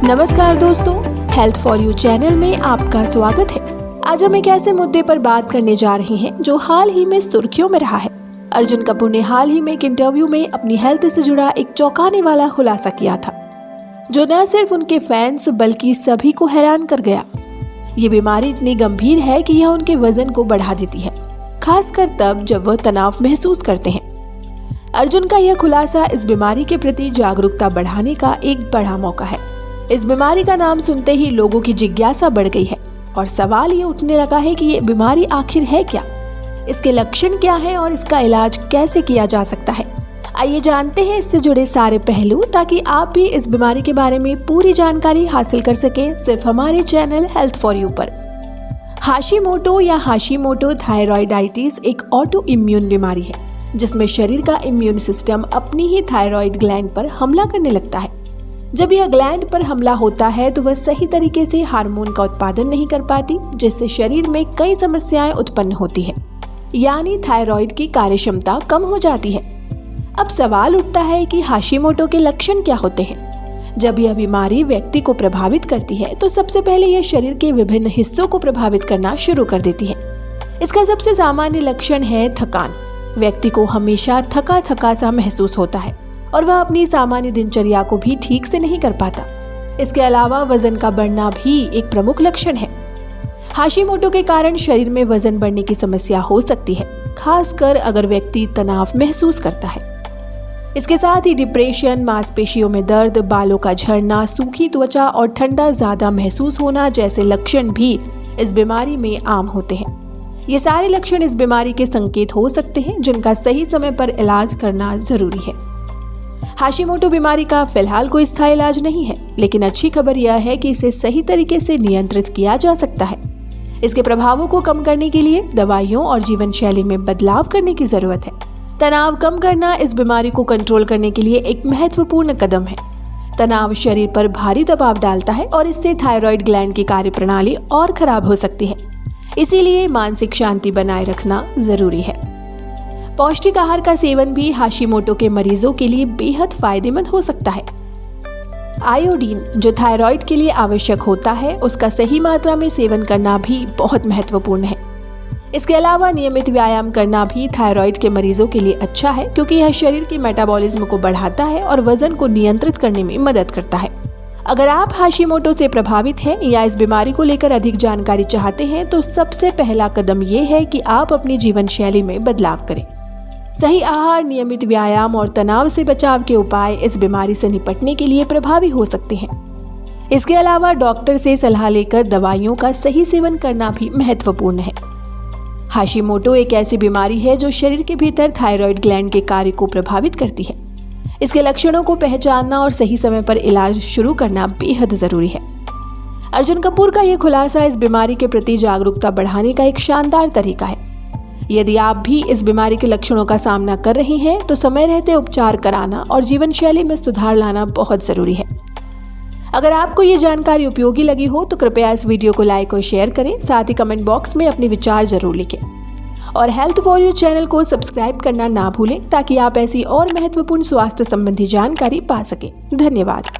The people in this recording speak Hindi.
नमस्कार दोस्तों, हेल्थ फॉर यू चैनल में आपका स्वागत है। आज हम एक ऐसे मुद्दे पर बात करने जा रहे हैं जो हाल ही में सुर्खियों में रहा है। अर्जुन कपूर ने हाल ही में एक इंटरव्यू में अपनी हेल्थ से जुड़ा एक चौंकाने वाला खुलासा किया था, जो न सिर्फ उनके फैंस बल्कि सभी को हैरान कर गया। ये बीमारी इतनी गंभीर है कि यह उनके वजन को बढ़ा देती है, खासकर तब जब वह तनाव महसूस करते हैं। अर्जुन का यह खुलासा इस बीमारी के प्रति जागरूकता बढ़ाने का एक बड़ा मौका है। इस बीमारी का नाम सुनते ही लोगों की जिज्ञासा बढ़ गई है और सवाल ये उठने लगा है कि ये बीमारी आखिर है क्या, इसके लक्षण क्या हैं और इसका इलाज कैसे किया जा सकता है। आइए जानते हैं इससे जुड़े सारे पहलू, ताकि आप भी इस बीमारी के बारे में पूरी जानकारी हासिल कर सकें सिर्फ हमारे चैनल हेल्थ फॉर यू पर। हाशिमोटो या हाशिमोटो थायराइडाइटिस एक ऑटो इम्यून बीमारी है, जिसमें शरीर का इम्यून सिस्टम अपनी ही थायराइड ग्लैंड पर हमला करने लगता है। जब यह ग्लैंड पर हमला होता है तो वह सही तरीके से हार्मोन का उत्पादन नहीं कर पाती, जिससे शरीर में कई समस्याएं उत्पन्न होती है, यानी थायराइड की कार्यक्षमता कम हो जाती है। अब सवाल उठता है कि हाशिमोटो के लक्षण क्या होते हैं। जब यह बीमारी व्यक्ति को प्रभावित करती है तो सबसे पहले यह शरीर के विभिन्न हिस्सों को प्रभावित करना शुरू कर देती है। इसका सबसे सामान्य लक्षण है थकान। व्यक्ति को हमेशा थका थका सा महसूस होता है और वह अपनी सामान्य दिनचर्या को भी ठीक से नहीं कर पाता। इसके अलावा वजन का बढ़ना भी एक प्रमुख लक्षण है। हाशिमोटो के कारण शरीर में वजन बढ़ने की समस्या हो सकती है, खासकर अगर व्यक्ति तनाव महसूस करता है। इसके साथ ही डिप्रेशन, मांसपेशियों में दर्द, बालों का झड़ना, सूखी त्वचा और ठंडा ज्यादा महसूस होना जैसे लक्षण भी इस बीमारी में आम होते हैं। ये सारे लक्षण इस बीमारी के संकेत हो सकते हैं, जिनका सही समय पर इलाज करना जरूरी है। हाशिमोटो बीमारी का फिलहाल कोई स्थायी इलाज नहीं है, लेकिन अच्छी खबर यह है कि इसे सही तरीके से नियंत्रित किया जा सकता है। इसके प्रभावों को कम करने के लिए दवाइयों और जीवन शैली में बदलाव करने की जरूरत है। तनाव कम करना इस बीमारी को कंट्रोल करने के लिए एक महत्वपूर्ण कदम है। तनाव शरीर पर भारी दबाव डालता है और इससे थायराइड ग्लैंड की कार्यप्रणाली और खराब हो सकती है। इसीलिए मानसिक शांति बनाए रखना जरूरी है। पौष्टिक आहार का सेवन भी हाशिमोटो के मरीजों के लिए बेहद फायदेमंद हो सकता है। आयोडीन, जो थायराइड के लिए आवश्यक होता है, उसका सही मात्रा में सेवन करना भी बहुत महत्वपूर्ण है। इसके अलावा नियमित व्यायाम करना भी थायराइड के मरीजों के लिए अच्छा है, क्योंकि यह शरीर के मेटाबॉलिज्म को बढ़ाता है और वजन को नियंत्रित करने में मदद करता है। अगर आप हाशिमोटो से प्रभावित हैं या इस बीमारी को लेकर अधिक जानकारी चाहते हैं, तो सबसे पहला कदम ये है कि आप अपनी जीवन शैली में बदलाव करें। सही आहार, नियमित व्यायाम और तनाव से बचाव के उपाय इस बीमारी से निपटने के लिए प्रभावी हो सकते हैं। इसके अलावा डॉक्टर से सलाह लेकर दवाइयों का सही सेवन करना भी महत्वपूर्ण है। हाशिमोटो एक ऐसी बीमारी है जो शरीर के भीतर थायराइड ग्लैंड के कार्य को प्रभावित करती है। इसके लक्षणों को पहचानना और सही समय पर इलाज शुरू करना बेहद जरूरी है। अर्जुन कपूर का यह खुलासा इस बीमारी के प्रति जागरूकता बढ़ाने का एक शानदार तरीका है। यदि आप भी इस बीमारी के लक्षणों का सामना कर रहे हैं तो समय रहते उपचार कराना और जीवन शैली में सुधार लाना बहुत जरूरी है। अगर आपको ये जानकारी उपयोगी लगी हो तो कृपया इस वीडियो को लाइक और शेयर करें। साथ ही कमेंट बॉक्स में अपने विचार जरूर लिखें और हेल्थ फॉर यू चैनल को सब्सक्राइब करना ना भूलें, ताकि आप ऐसी और महत्वपूर्ण स्वास्थ्य संबंधी जानकारी पा सकें। धन्यवाद।